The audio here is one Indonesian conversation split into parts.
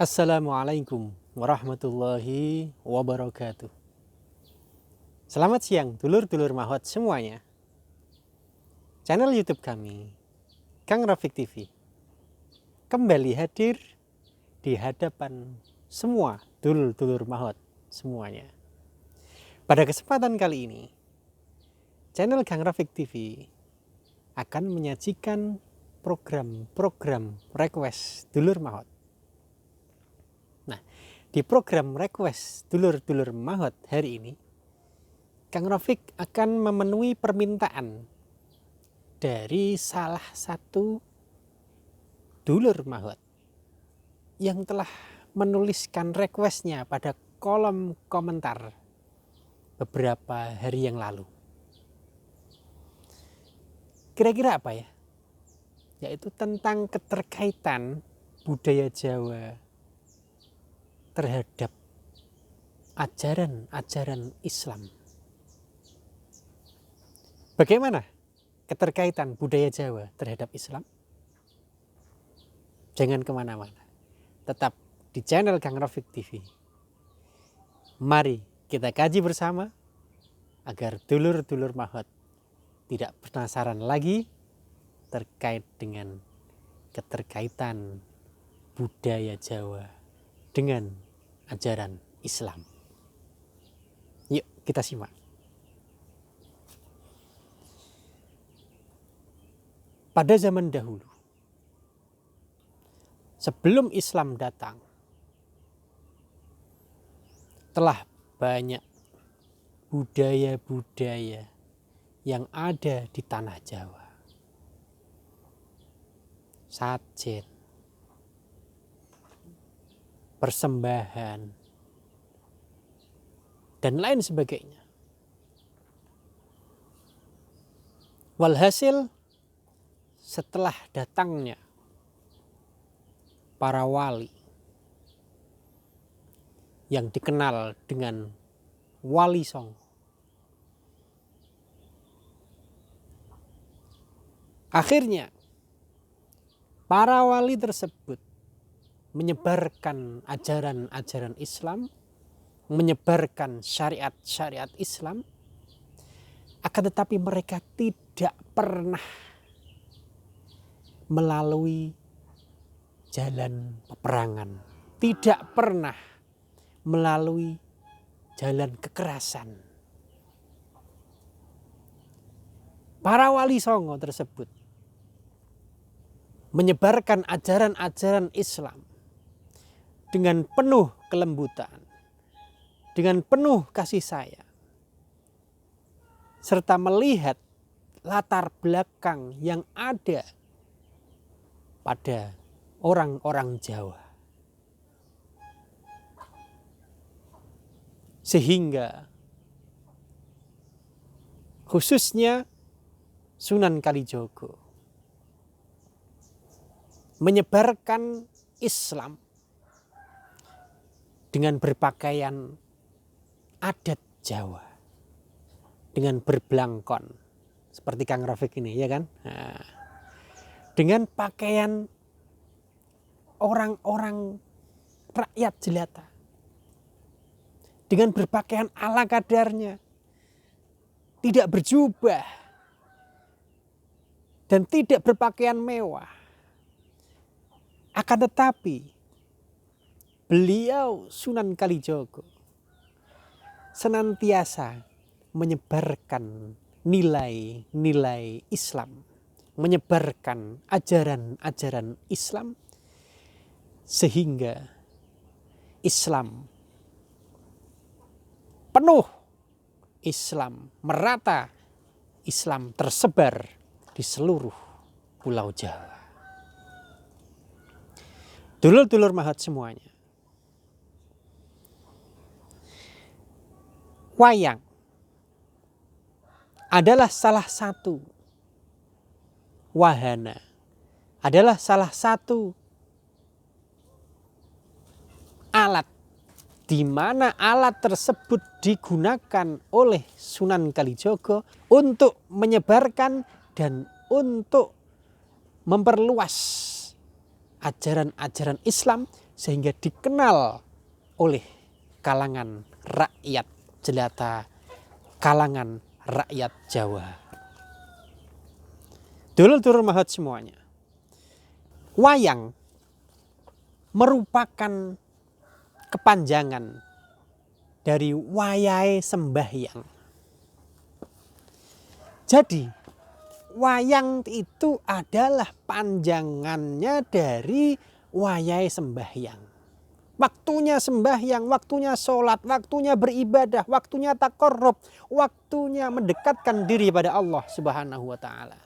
Assalamualaikum warahmatullahi wabarakatuh. Selamat siang dulur-dulur mahot semuanya. Channel YouTube kami, Kang Rafiq TV, kembali hadir di hadapan semua dulur-dulur mahot semuanya. Pada kesempatan kali ini, channel Kang Rafiq TV akan menyajikan program-program request dulur mahot. Di program request dulur-dulur mahot hari ini, Kang Rafiq akan memenuhi permintaan dari salah satu dulur mahot yang telah menuliskan requestnya pada kolom komentar beberapa hari yang lalu. Kira-kira apa ya? Yaitu tentang keterkaitan budaya Jawa terhadap ajaran-ajaran Islam. Bagaimana keterkaitan budaya Jawa terhadap Islam? Jangan kemana-mana, tetap di channel Kang Rafiq TV. Mari kita kaji bersama agar dulur-dulur mahot tidak penasaran lagi terkait dengan keterkaitan budaya Jawa dengan ajaran Islam. Yuk kita simak. Pada zaman dahulu, sebelum Islam datang, telah banyak budaya-budaya yang ada di tanah Jawa. Sajen, persembahan, dan lain sebagainya. Walhasil, setelah datangnya para wali yang dikenal dengan Wali Songo, akhirnya para wali tersebut menyebarkan ajaran-ajaran Islam, menyebarkan syariat-syariat Islam, akan tetapi mereka tidak pernah melalui jalan peperangan, tidak pernah melalui jalan kekerasan. Para wali Songo tersebut menyebarkan ajaran-ajaran Islam dengan penuh kelembutan, dengan penuh kasih sayang, serta melihat latar belakang yang ada pada orang-orang Jawa. Sehingga khususnya Sunan Kalijogo menyebarkan Islam dengan berpakaian adat Jawa, dengan berbelangkon seperti Kang Rafiq ini, ya kan? Nah, dengan pakaian orang-orang rakyat jelata, dengan berpakaian ala kadarnya, tidak berjubah dan tidak berpakaian mewah. Akan tetapi beliau Sunan Kalijogo senantiasa menyebarkan nilai-nilai Islam, menyebarkan ajaran-ajaran Islam, sehingga Islam penuh, Islam merata, Islam tersebar di seluruh pulau Jawa. Dulur-dulur mahot semuanya, wayang adalah salah satu wahana, adalah salah satu alat di mana alat tersebut digunakan oleh Sunan Kalijogo untuk menyebarkan dan untuk memperluas ajaran-ajaran Islam sehingga dikenal oleh kalangan rakyat jelata, kalangan rakyat Jawa. Dulur-dulur mahat semuanya, wayang merupakan kepanjangan dari wayahe sembahyang. Jadi wayang itu adalah panjangannya dari wayahe sembahyang. Waktunya sembahyang, waktunya sholat, waktunya beribadah, waktunya taqarrub, waktunya mendekatkan diri pada Allah Subhanahu wa ta'ala.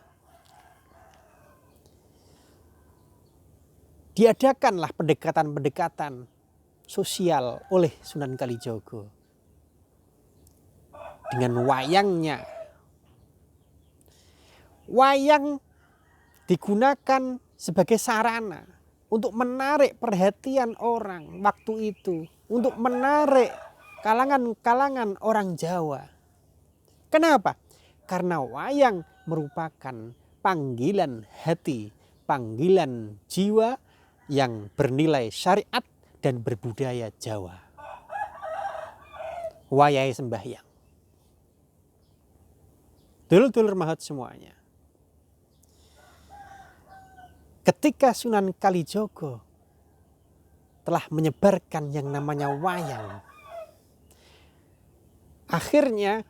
Diadakanlah pendekatan-pendekatan sosial oleh Sunan Kalijogo dengan wayangnya. Wayang digunakan sebagai sarana untuk menarik perhatian orang waktu itu, untuk menarik kalangan-kalangan orang Jawa. Kenapa? Karena wayang merupakan panggilan hati, panggilan jiwa yang bernilai syariat dan berbudaya Jawa. Wayahe sembahyang. Dulur-dulur mahat semuanya, ketika Sunan Kalijogo telah menyebarkan yang namanya wayang, akhirnya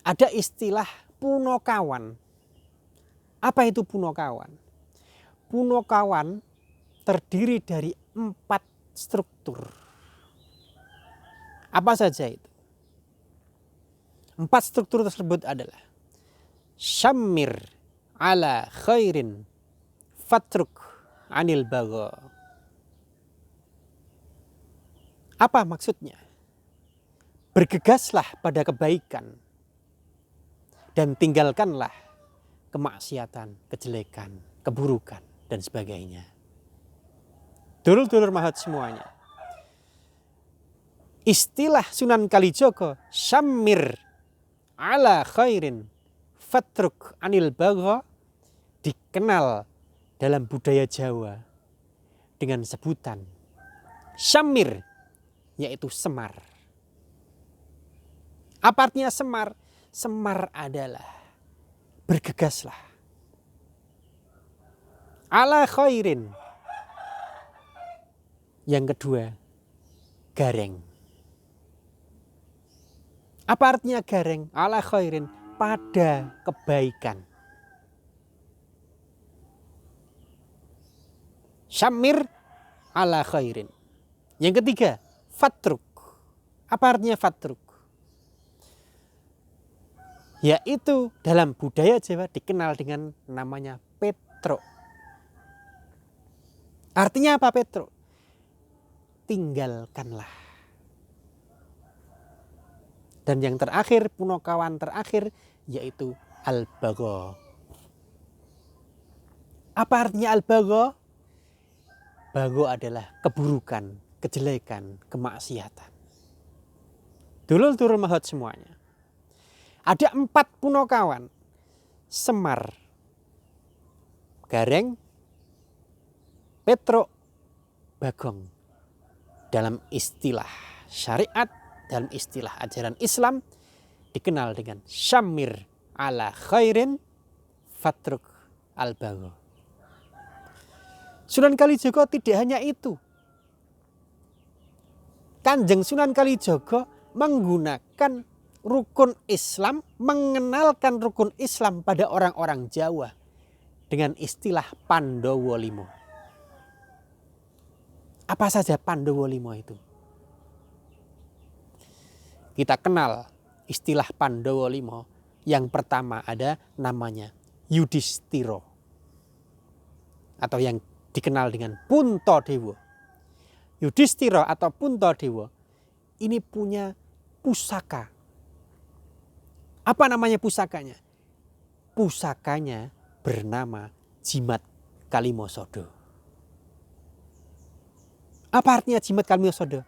ada istilah punokawan. Apa itu punokawan? Punokawan terdiri dari 4 struktur. Apa saja itu? 4 struktur tersebut adalah Syammir ala khairin fatruk anil bagha. Apa maksudnya? Bergegaslah pada kebaikan dan tinggalkanlah kemaksiatan, kejelekan, keburukan dan sebagainya. Dulur-dulur mahat semuanya, istilah Sunan Kalijogo Syammir ala khairin fatruk anil bagha dikenal dalam budaya Jawa dengan sebutan Syammir, yaitu semar. Apa artinya semar? Semar adalah bergegaslah. Ala khairin. Yang kedua, gareng. Apa artinya gareng? Ala khairin, pada kebaikan. Syammir ala khairin. Yang ketiga, fatruk. Apa artinya fatruk? Yaitu dalam budaya Jawa dikenal dengan namanya Petro. Artinya apa Petro? Tinggalkanlah. Dan yang terakhir, punokawan terakhir, yaitu al-bagha. Apa artinya al-bagha? Bagha adalah keburukan, kejelekan, kemaksiatan. Dulur-dulur mahat semuanya, ada 4 punokawan: semar, gareng, petro, bagong. Dalam istilah syariat, dalam istilah ajaran Islam dikenal dengan Syammir ala khairin fatruk al-bagha. Sunan Kalijogo tidak hanya itu. Kanjeng Sunan Kalijogo menggunakan rukun Islam, mengenalkan rukun Islam pada orang-orang Jawa dengan istilah Pandowo Limo. Apa saja Pandowo Limo itu? Kita kenal istilah Pandowo Limo. Yang pertama ada namanya Yudhistira, atau yang dikenal dengan Puntadewa. Yudhistira atau Puntadewa ini punya pusaka. Apa namanya pusakanya? Pusakanya bernama Jimat Kalimosodo. Apa artinya Jimat Kalimosodo?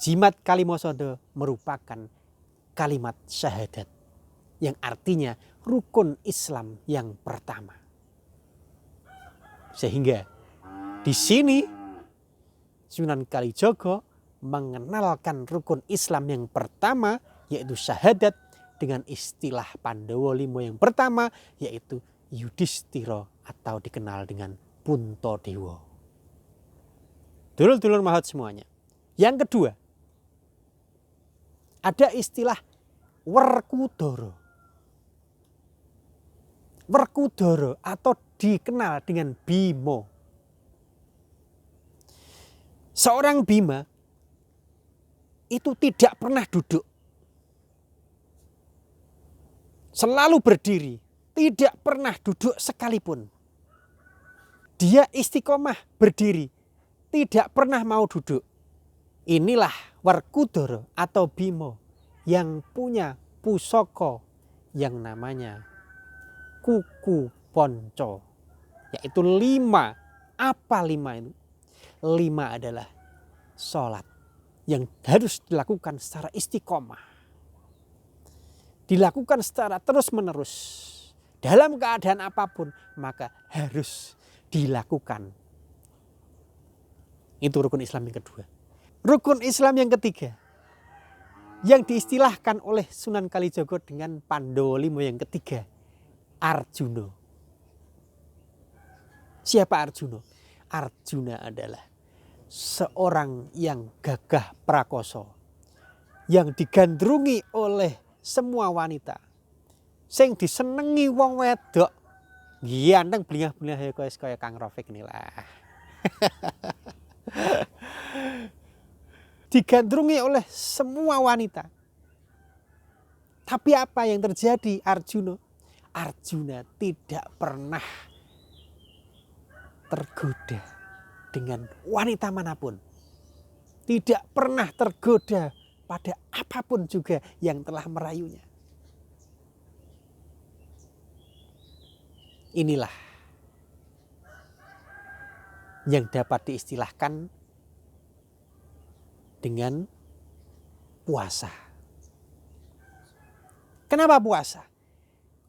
Jimat Kalimosodo merupakan kalimat syahadat yang artinya rukun Islam yang pertama. Sehingga di sini Sunan Kalijaga mengenalkan rukun Islam yang pertama yaitu syahadat dengan istilah Pandhawa Lima yang pertama yaitu Yudhistira atau dikenal dengan Puntadewa. Dulur-dulur mahat semuanya. Yang kedua, ada istilah Werkudara. Werkudara atau dikenal dengan Bima. Seorang Bima itu tidak pernah duduk. Selalu berdiri, tidak pernah duduk sekalipun. Dia istiqomah berdiri, tidak pernah mau duduk. Inilah Werkudara atau Bima yang punya pusaka yang namanya Kuku Ponco, yaitu 5. Apa 5 itu? 5 adalah sholat yang harus dilakukan secara istiqomah. Dilakukan secara terus-menerus. Dalam keadaan apapun maka harus dilakukan. Itu rukun Islam yang kedua. Rukun Islam yang ketiga yang diistilahkan oleh Sunan Kalijaga dengan Pandhawa Lima yang ketiga, Arjuna. Siapa Arjuna? Arjuna adalah seorang yang gagah prakoso, yang digandrungi oleh semua wanita, sing disenengi wong wedok, ganteng blingah-blingah kaya Kang Rafiq inilah. Digandrungi oleh semua wanita. Tapi apa yang terjadi Arjuna? Arjuna tidak pernah tergoda dengan wanita manapun. Tidak pernah tergoda pada apapun juga yang telah merayunya. Inilah yang dapat diistilahkan dengan puasa. Kenapa puasa?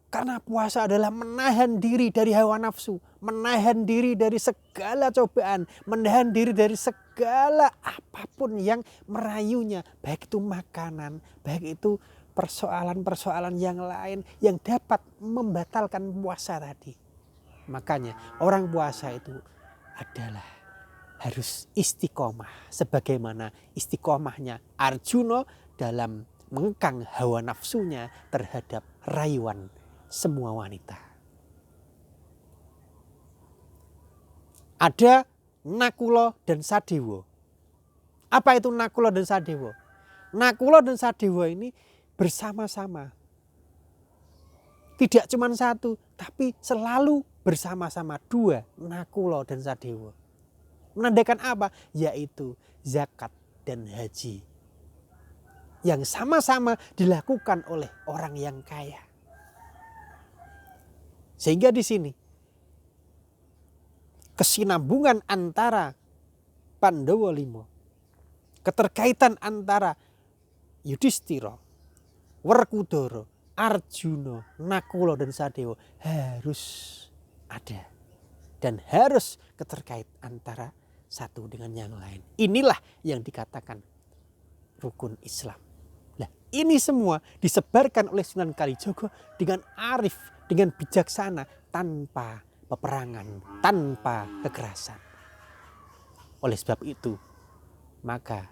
Karena puasa adalah menahan diri dari hawa nafsu, menahan diri dari segala cobaan, menahan diri dari segala apapun yang merayunya, baik itu makanan, baik itu persoalan-persoalan yang lain yang dapat membatalkan puasa tadi. Makanya orang puasa itu adalah harus istiqomah sebagaimana istiqomahnya Arjuna dalam mengekang hawa nafsunya terhadap rayuan semua wanita. Ada Nakula dan Sadewa. Apa itu Nakula dan Sadewa? Nakula dan Sadewa ini bersama-sama. Tidak cuma satu, tapi selalu bersama-sama 2, Nakula dan Sadewa. Menandakan apa? Yaitu zakat dan haji. Yang sama-sama dilakukan oleh orang yang kaya. Sehingga di sini kesinambungan antara Pandhawa Lima, keterkaitan antara Yudhistira, Werkudara, Arjuna, Nakula dan Sadewa harus ada. Dan harus keterkait antara satu dengan yang lain. Inilah yang dikatakan rukun Islam. Nah, ini semua disebarkan oleh Sunan Kalijaga dengan arif, dengan bijaksana, tanpa peperangan, tanpa kekerasan. Oleh sebab itu, maka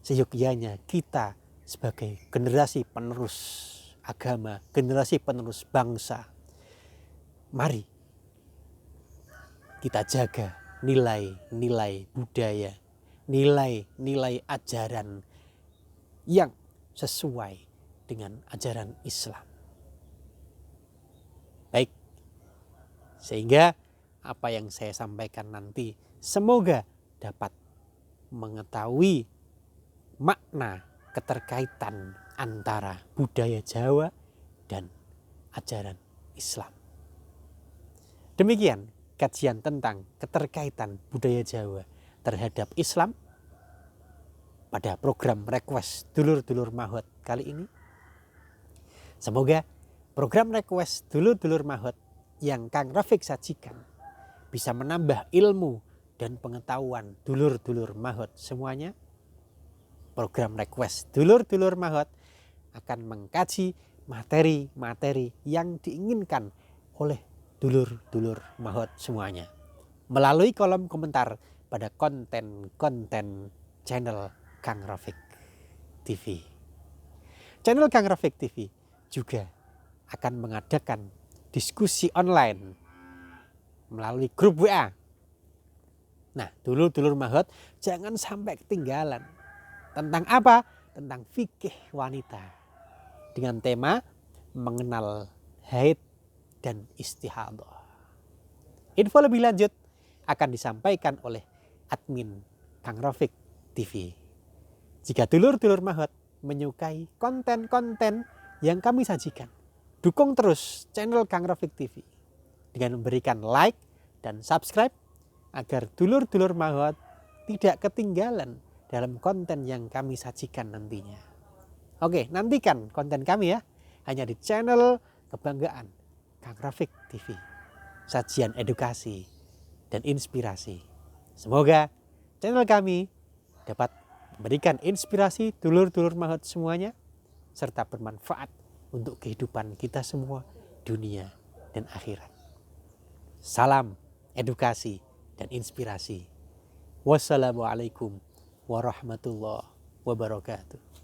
seyogyanya kita sebagai generasi penerus agama, generasi penerus bangsa, mari kita jaga nilai-nilai budaya, nilai-nilai ajaran yang sesuai dengan ajaran Islam. Baik, sehingga apa yang saya sampaikan nanti semoga dapat mengetahui makna keterkaitan antara budaya Jawa dan ajaran Islam. Demikian kajian tentang keterkaitan budaya Jawa terhadap Islam pada program Request Dulur-Dulur Mahot kali ini. Semoga program Request Dulur-Dulur Mahot yang Kang Rafiq sajikan bisa menambah ilmu dan pengetahuan dulur-dulur Mahot semuanya, program request dulur-dulur Mahot akan mengkaji materi-materi yang diinginkan oleh dulur-dulur Mahot semuanya melalui kolom komentar pada konten-konten channel Kang Rafiq TV. Channel Kang Rafiq TV juga akan mengadakan diskusi online melalui grup WA. Nah, dulur-dulur Mahot jangan sampai ketinggalan. Tentang apa? Tentang fikih wanita. Dengan tema mengenal haid dan istihadah. Info lebih lanjut akan disampaikan oleh admin Kang Rafiq TV. Jika dulur-dulur Mahot menyukai konten-konten yang kami sajikan, dukung terus channel Kang Rafiq TV dengan memberikan like dan subscribe agar dulur-dulur Mahot tidak ketinggalan dalam konten yang kami sajikan nantinya. Oke, nantikan konten kami ya, hanya di channel kebanggaan Kang Rafiq TV. Sajian edukasi dan inspirasi. Semoga channel kami dapat memberikan inspirasi dulur-dulur Mahot semuanya serta bermanfaat untuk kehidupan kita semua, dunia dan akhirat. Salam edukasi dan inspirasi. Wassalamualaikum warahmatullahi wabarakatuh.